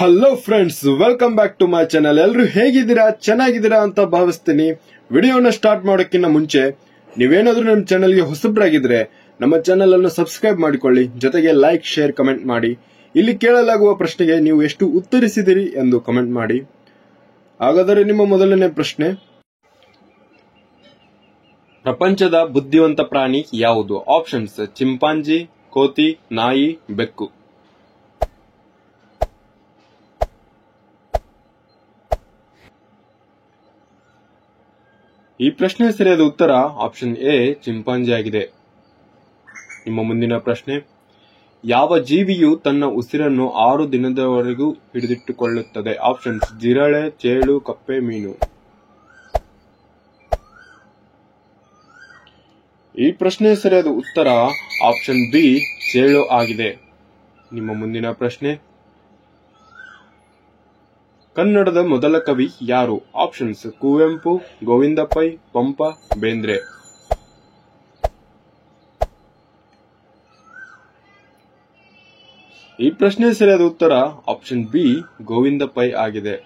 Hello friends, welcome back to my channel. ಎಲ್ಲರೂ ಹೇಗಿದ್ದೀರಾ? ಚೆನ್ನಾಗಿದ್ದೀರಾ ಅಂತ ಭಾವಿಸ್ತೀನಿ. ವಿಡಿಯೋನ ಸ್ಟಾರ್ಟ್ ಮಾಡೋಕ್ಕಿಂತ ಮುಂಚೆ ನೀವೇನಾದ್ರೂ ನಮ್ಮ ಚಾನಲ್ಗೆ ಹೊಸಬ್ರಾಗಿದ್ರೆ ನಮ್ಮ ಚಾನಲ್ ಅನ್ನು ಸಬ್ಸ್ಕ್ರೈಬ್ ಮಾಡಿಕೊಳ್ಳಿ, ಜೊತೆಗೆ ಲೈಕ್, ಶೇರ್, ಕಮೆಂಟ್ ಮಾಡಿ. ಇಲ್ಲಿ ಕೇಳಲಾಗುವ ಪ್ರಶ್ನೆಗೆ ನೀವು ಎಷ್ಟು ಉತ್ತರಿಸಿದಿರಿ ಎಂದು ಕಮೆಂಟ್ ಮಾಡಿ. ಹಾಗಾದರೆ ನಿಮ್ಮ ಮೊದಲನೇ ಪ್ರಶ್ನೆ, ಪ್ರಪಂಚದ ಬುದ್ಧಿವಂತ ಪ್ರಾಣಿ ಯಾವುದು? ಆಪ್ಷನ್ಸ್: ಚಿಂಪಾಂಜಿ, ಕೋತಿ, ನಾಯಿ, ಬೆಕ್ಕು. ಈ ಪ್ರಶ್ನೆ ಸರಿಯಾದ ಉತ್ತರ ಆಪ್ಷನ್ ಎ, ಚಿಂಪಾಂಜಿ ಆಗಿದೆ. ನಿಮ್ಮ ಮುಂದಿನ ಪ್ರಶ್ನೆ, ಯಾವ ಜೀವಿಯು ತನ್ನ ಉಸಿರನ್ನು 6 ದಿನದವರೆಗೂ ಹಿಡಿದಿಟ್ಟುಕೊಳ್ಳುತ್ತದೆ? ಆಪ್ಷನ್ಸ್: ಜಿರಳೆ, ಚೇಳು, ಕಪ್ಪೆ, ಮೀನು. ಈ ಪ್ರಶ್ನೆ ಸರಿಯಾದ ಉತ್ತರ ಆಪ್ಷನ್ ಬಿ, ಚೇಳು ಆಗಿದೆ. ನಿಮ್ಮ ಮುಂದಿನ ಪ್ರಶ್ನೆ, ಕನ್ನಡದ ಮೊದಲ ಕವಿ ಯಾರು? ಆಪ್ಷನ್ಸ್: ಕುವೆಂಪು, ಗೋವಿಂದ ಪೈ, ಪಂಪ, ಬೇಂದ್ರೆ. ಈ ಪ್ರಶ್ನೆ ಸರಿಯಾದ ಉತ್ತರ ಆಪ್ಷನ್ ಬಿ, ಗೋವಿಂದ ಪೈ ಆಗಿದೆ.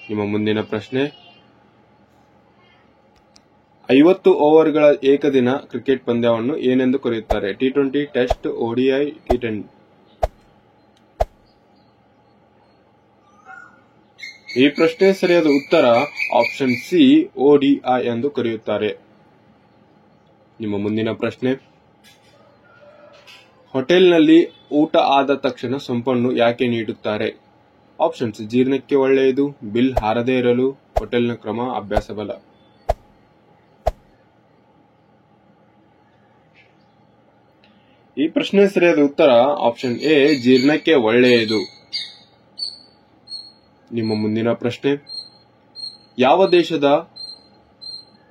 ನಿಮ್ಮ ಮುಂದಿನ ಪ್ರಶ್ನೆ, 50 ಓವರ್ಗಳ ಏಕದಿನ ಕ್ರಿಕೆಟ್ ಪಂದ್ಯವನ್ನು ಏನೆಂದು ಕರೆಯುತ್ತಾರೆ? T20, test, ODI, T10. ಈ ಪ್ರಶ್ನೆ ಸರಿಯಾದ ಉತ್ತರ ಆಪ್ಷನ್ ಸಿ, ODI ಎಂದು ಕರೆಯುತ್ತಾರೆ. ನಿಮ್ಮ ಮುಂದಿನ ಪ್ರಶ್ನೆ, ಹೋಟೆಲ್ನಲ್ಲಿ ಊಟ ಆದ ತಕ್ಷಣ ಸೊಂಪನ್ನು ಯಾಕೆ ನೀಡುತ್ತಾರೆ? ಆಪ್ಷನ್ಸ್: ಜೀರ್ಣಕ್ಕೆ ಒಳ್ಳೆಯದು, ಬಿಲ್ ಹಾರದೇ ಇರಲು, ಹೋಟೆಲ್ನ ಕ್ರಮ, ಅಭ್ಯಾಸ ಬಲ. ಈ ಪ್ರಶ್ನೆ ಸರಿಯಾದ ಉತ್ತರ ಆಪ್ಷನ್ ಎ, ಜೀರ್ಣಕ್ಕೆ ಒಳ್ಳೆಯದು. ನಿಮ್ಮ ಮುಂದಿನ ಪ್ರಶ್ನೆ, ಯಾವ ದೇಶದ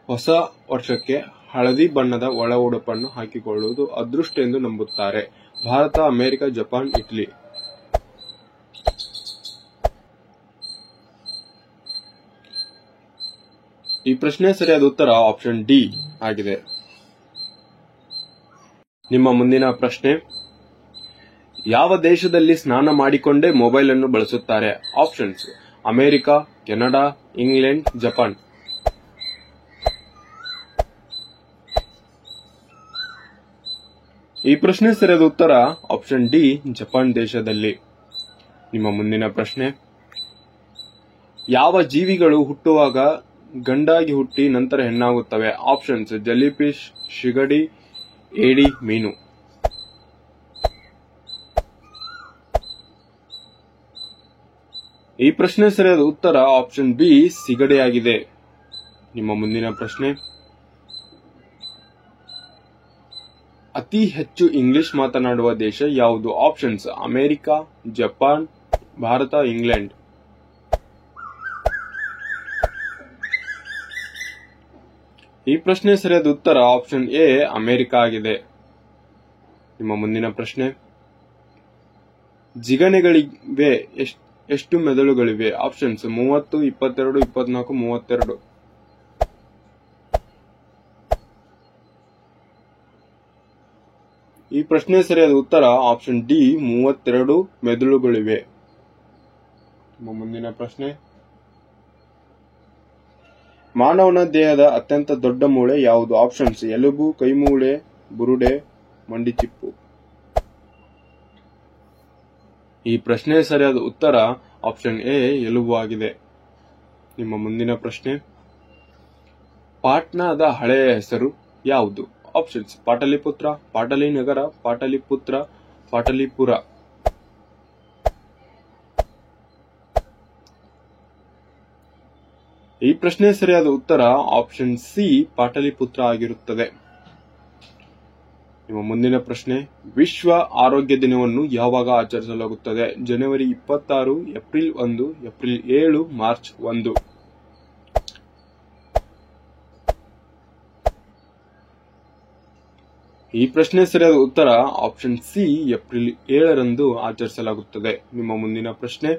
ಹೊಸ ವರ್ಷಕ್ಕೆ ಹಳದಿ ಬಣ್ಣದ ಒಳ ಉಡುಪನ್ನು ಹಾಕಿಕೊಳ್ಳುವುದು ಅದೃಷ್ಟ ಎಂದು ನಂಬುತ್ತಾರೆ? Bharat, America, Japan, Italy. ಈ ಪ್ರಶ್ನೆ ಸರಿಯಾದ ಉತ್ತರ ಆಪ್ಷನ್ ಡಿ ಆಗಿದೆ. ನಿಮ್ಮ ಮುಂದಿನ ಪ್ರಶ್ನೆ, ಯಾವ ದೇಶದಲ್ಲಿ ಸ್ನಾನ ಮಾಡಿಕೊಂಡೇ ಮೊಬೈಲ್ ಅನ್ನು ಬಳಸುತ್ತಾರೆ? Options: America, Canada, England, Japan. ಈ ಪ್ರಶ್ನೆ ಸರಿಯಾದ ಉತ್ತರ ಆಪ್ಷನ್ ಡಿ, ಜಪಾನ್ ದೇಶದಲ್ಲಿ. ನಿಮ್ಮ ಮುಂದಿನ ಪ್ರಶ್ನೆ, ಯಾವ ಜೀವಿಗಳು ಹುಟ್ಟುವಾಗ ಗಂಡಾಗಿ ಹುಟ್ಟಿ ನಂತರ ಹೆಣ್ಣಾಗುತ್ತವೆ? ಆಪ್ಷನ್ಸ್: ಜೆಲ್ಲಿಫಿಶ್, ಸಿಗಡಿ, ಏಡಿ, ಮೀನು. ಈ ಪ್ರಶ್ನೆ ಸರಿಯಾದ ಉತ್ತರ ಆಪ್ಷನ್ ಬಿ, ಸಿಗಡಿಯಾಗಿದೆ. ನಿಮ್ಮ ಮುಂದಿನ ಪ್ರಶ್ನೆ, ಅತಿ ಹೆಚ್ಚು ಇಂಗ್ಲಿಷ್ ಮಾತನಾಡುವ ದೇಶ ಯಾವುದು? Options: America, Japan, Bharat, England. ಈ ಪ್ರಶ್ನೆ ಸರಿಯಾದ ಉತ್ತರ ಆಪ್ಷನ್ ಎ, ಅಮೆರಿಕ ಆಗಿದೆ. ನಿಮ್ಮ ಮುಂದಿನ ಪ್ರಶ್ನೆ, ಜಿಗಣೆಗಳಿವೆ ಎಷ್ಟು ಮೆದುಳುಗಳಿವೆ? ಆಪ್ಷನ್ಸ್: 30, 22, 24, 32. ಈ ಪ್ರಶ್ನೆ ಸರಿಯಾದ ಉತ್ತರ ಆಪ್ಷನ್ ಡಿ, 32 ಮೆದುಳುಗಳಿವೆ. ನಿಮ್ಮ ಮುಂದಿನ ಪ್ರಶ್ನೆ, ಮಾನವನ ದೇಹದ ಅತ್ಯಂತ ದೊಡ್ಡ ಮೂಳೆ ಯಾವುದು? ಆಪ್ಷನ್ಸ್: ಎಲುಬು, ಕೈಮೂಳೆ, ಬುರುಡೆ, ಮಂಡಿಚಿಪ್ಪು. ಈ ಪ್ರಶ್ನೆ ಸರಿಯಾದ ಉತ್ತರ ಆಪ್ಷನ್ ಎ, ಎಲುಬು ಆಗಿದೆ. ನಿಮ್ಮ ಮುಂದಿನ ಪ್ರಶ್ನೆ, ಪಾಟ್ನಾದ ಹಳೆಯ ಹೆಸರು ಯಾವುದು? ಆಪ್ಷನ್ಸ್: ಪಾಟಲಿಪುತ್ರ, ಪಾಟಲಿನಗರ, ಪಾಟಲಿಪುತ್ರ, ಪಾಟಲಿಪುರ. ಈ ಪ್ರಶ್ನೆ ಸರಿಯಾದ ಉತ್ತರ ಆಪ್ಷನ್ ಸಿ, ಪಾಟಲಿಪುತ್ರ ಆಗಿರುತ್ತದೆ. ನಿಮ್ಮ ಮುಂದಿನ ಪ್ರಶ್ನೆ, ವಿಶ್ವ ಆರೋಗ್ಯ ದಿನವನ್ನು ಯಾವಾಗ ಆಚರಿಸಲಾಗುತ್ತದೆ? ಜನವರಿ 26, ಏಪ್ರಿಲ್ 1, ಏಪ್ರಿಲ್ 7, ಮಾರ್ಚ್ 1. ಈ ಪ್ರಶ್ನೆ ಸರಿಯಾದ ಉತ್ತರ ಆಪ್ಷನ್ ಸಿ, ಏಪ್ರಿಲ್ 7ರಂದು ಆಚರಿಸಲಾಗುತ್ತದೆ. ನಿಮ್ಮ ಮುಂದಿನ ಪ್ರಶ್ನೆ,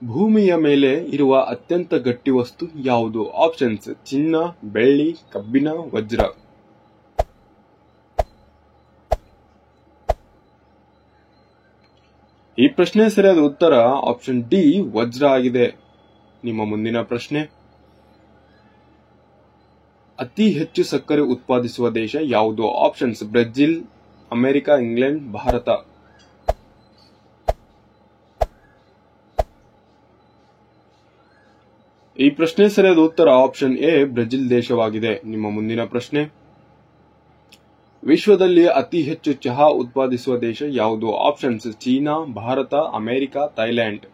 ಭೂಮಿಯ ಮೇಲೆ ಇರುವ ಅತ್ಯಂತ ಗಟ್ಟಿ ವಸ್ತು ಯಾವುದು? ಆಪ್ಷನ್ಸ್: ಚಿನ್ನ, ಬೆಳ್ಳಿ, ಕಬ್ಬಿಣ, ವಜ್ರ. ಈ ಪ್ರಶ್ನೆ ಸರಿಯಾದ ಉತ್ತರ ಆಪ್ಷನ್ ಡಿ ವಜ್ರ ಆಗಿದೆ. ನಿಮ್ಮ ಮುಂದಿನ ಪ್ರಶ್ನೆ, ಅತಿ ಹೆಚ್ಚು ಸಕ್ಕರೆ ಉತ್ಪಾದಿಸುವ ದೇಶ ಯಾವುದು? Options Brazil, America, England, Bharat. ಈ ಪ್ರಶ್ನೆ ಸರಿಯಾದ ಉತ್ತರ ಆಪ್ಷನ್ ಎ ಬ್ರೆಜಿಲ್ ದೇಶವಾಗಿದೆ. ನಿಮ್ಮ ಮುಂದಿನ ಪ್ರಶ್ನೆ, ವಿಶ್ವದಲ್ಲಿ ಅತಿ ಹೆಚ್ಚು ಚಹಾ ಉತ್ಪಾದಿಸುವ ದೇಶ ಯಾವುದು? Options China, Bharat, America, Thailand.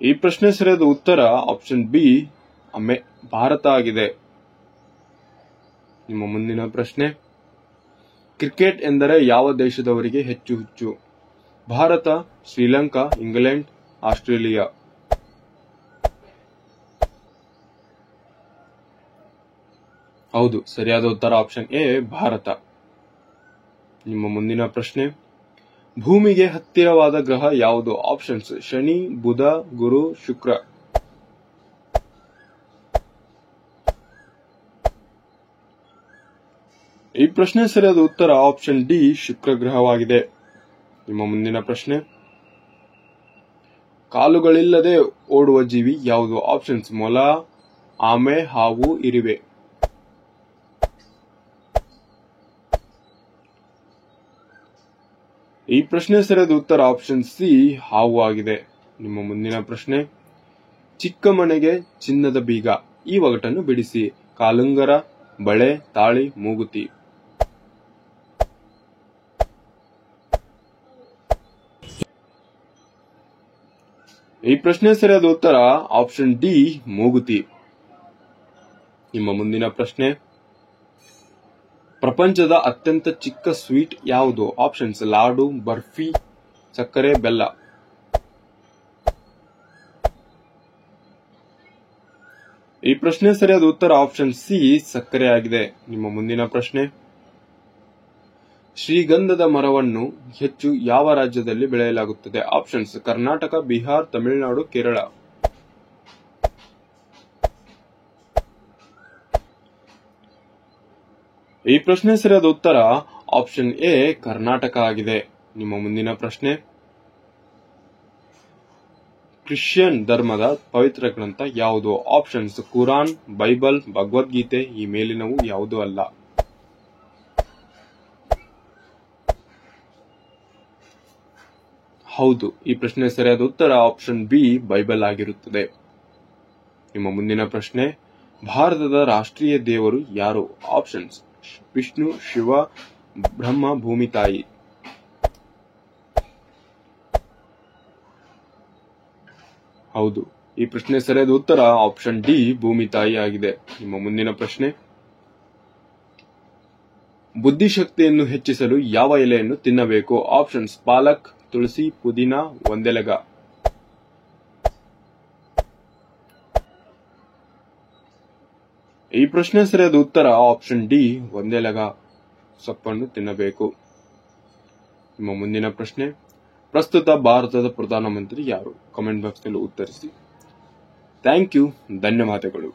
ಈ ಪ್ರಶ್ನೆ ಸರಿಯಾದ ಉತ್ತರ ಆಪ್ಷನ್ ಬಿ ಭಾರತ ಆಗಿದೆ. ನಿಮ್ಮ ಮುಂದಿನ ಪ್ರಶ್ನೆ, ಕ್ರಿಕೆಟ್ ಎಂದರೆ ಯಾವ ದೇಶದವರಿಗೆ ಹೆಚ್ಚು ಹುಚ್ಚು? Bharat, Sri Lanka, England, Australia. ಹೌದು, ಸರಿಯಾದ ಉತ್ತರ ಆಪ್ಷನ್ ಎ ಭಾರತ. ನಿಮ್ಮ ಮುಂದಿನ ಪ್ರಶ್ನೆ, ಭೂಮಿಗೆ ಹತ್ತಿರವಾದ ಗ್ರಹ ಯಾವುದು? ಆಪ್ಷನ್ಸ್ ಶನಿ, ಬುಧ, ಗುರು, ಶುಕ್ರ. ಈ ಪ್ರಶ್ನೆ ಸರಿಯಾದ ಉತ್ತರ ಆಪ್ಷನ್ ಡಿ ಶುಕ್ರ ಗ್ರಹವಾಗಿದೆ. ನಿಮ್ಮ ಮುಂದಿನ ಪ್ರಶ್ನೆ, ಕಾಲುಗಳಿಲ್ಲದೆ ಓಡುವ ಜೀವಿ ಯಾವುದು? ಆಪ್ಷನ್ಸ್ ಮೊಲ, ಆಮೆ, ಹಾವು, ಇರುವೆ. ಈ ಪ್ರಶ್ನೆ ಸರಿಯಾದ ಉತ್ತರ ಆಪ್ಷನ್ ಸಿ ಹಾವು ಆಗಿದೆ. ನಿಮ್ಮ ಮುಂದಿನ ಪ್ರಶ್ನೆ, ಚಿಕ್ಕ ಮನೆಗೆ ಚಿನ್ನದ ಬೀಗ, ಈ ಒಗಟನ್ನು ಬಿಡಿಸಿ. ಕಾಲುಂಗರ, ಬಳೆ, ತಾಳಿ, ಮೂಗುತಿ. ಈ ಪ್ರಶ್ನೆ ಸರಿಯಾದ ಉತ್ತರ ಆಪ್ಷನ್ ಡಿ ಮೂಗುತಿ. ನಿಮ್ಮ ಮುಂದಿನ ಪ್ರಶ್ನೆ, ಪ್ರಪಂಚದ ಅತ್ಯಂತ ಚಿಕ್ಕ ಸ್ವೀಟ್ ಯಾವುದು? ಆಪ್ಷನ್ಸ್ ಲಾಡು, ಬರ್ಫಿ, ಸಕ್ಕರೆ, ಬೆಲ್ಲ. ಈ ಪ್ರಶ್ನೆ ಸರಿಯಾದ ಉತ್ತರ ಆಪ್ಷನ್ ಸಿ ಸಕ್ಕರೆ ಆಗಿದೆ. ನಿಮ್ಮ ಮುಂದಿನ ಪ್ರಶ್ನೆ, ಶ್ರೀಗಂಧದ ಮರವನ್ನು ಹೆಚ್ಚು ಯಾವ ರಾಜ್ಯದಲ್ಲಿ ಬೆಳೆಯಲಾಗುತ್ತದೆ? ಆಪ್ಷನ್ಸ್ ಕರ್ನಾಟಕ, ಬಿಹಾರ್, ತಮಿಳುನಾಡು, ಕೇರಳ. ಈ ಪ್ರಶ್ನೆ ಸರಿಯಾದ ಉತ್ತರ ಆಪ್ಷನ್ ಎ ಕರ್ನಾಟಕ ಆಗಿದೆ. ನಿಮ್ಮ ಮುಂದಿನ ಪ್ರಶ್ನೆ, ಕ್ರಿಶ್ಚಿಯನ್ ಧರ್ಮದ ಪವಿತ್ರ ಗ್ರಂಥ ಯಾವುದು? Options Quran, Bible, Bhagavad Gita. ಈ ಮೇಲಿನವು ಯಾವುದೂ ಅಲ್ಲ. ಹೌದು, ಈ ಪ್ರಶ್ನೆ ಸರಿಯಾದ ಉತ್ತರ ಆಪ್ಷನ್ ಬಿ ಬೈಬಲ್ ಆಗಿರುತ್ತದೆ. ನಿಮ್ಮ ಮುಂದಿನ ಪ್ರಶ್ನೆ, ಭಾರತದ ರಾಷ್ಟ್ರೀಯ ದೇವರು ಯಾರು? ಆಪ್ಷನ್ಸ್ ವಿಷ್ಣು, ಶಿವ, ಬ್ರಹ್ಮ, ಭೂಮಿ ತಾಯಿ. ಹೌದು, ಈ ಪ್ರಶ್ನೆ ಸರಿಯಾದ ಉತ್ತರ ಆಪ್ಷನ್ ಡಿ ಭೂಮಿ ತಾಯಿ ಆಗಿದೆ. ನಿಮ್ಮ ಮುಂದಿನ ಪ್ರಶ್ನೆ, ಬುದ್ಧಿಶಕ್ತಿಯನ್ನು ಹೆಚ್ಚಿಸಲು ಯಾವ ಎಲೆಯನ್ನು ತಿನ್ನಬೇಕು? ಆಪ್ಷನ್ಸ್ ಪಾಲಕ್, ತುಳಸಿ, ಪುದೀನ, ಒಂದೆಲಗ. ಈ ಪ್ರಶ್ನೆ ಸರಿಯಾದ ಉತ್ತರ ಆಪ್ಷನ್ ಡಿ ಒಂದೆಲಗ ಸೊಪ್ಪನ್ನು ತಿನ್ನಬೇಕು. ನಿಮ್ಮ ಮುಂದಿನ ಪ್ರಶ್ನೆ, ಪ್ರಸ್ತುತ ಭಾರತದ ಪ್ರಧಾನಮಂತ್ರಿ ಯಾರು? ಕಾಮೆಂಟ್ ಬಾಕ್ಸ್ ನಲ್ಲಿ ಉತ್ತರಿಸಿ. ಥ್ಯಾಂಕ್ ಯು, ಧನ್ಯವಾದಗಳು.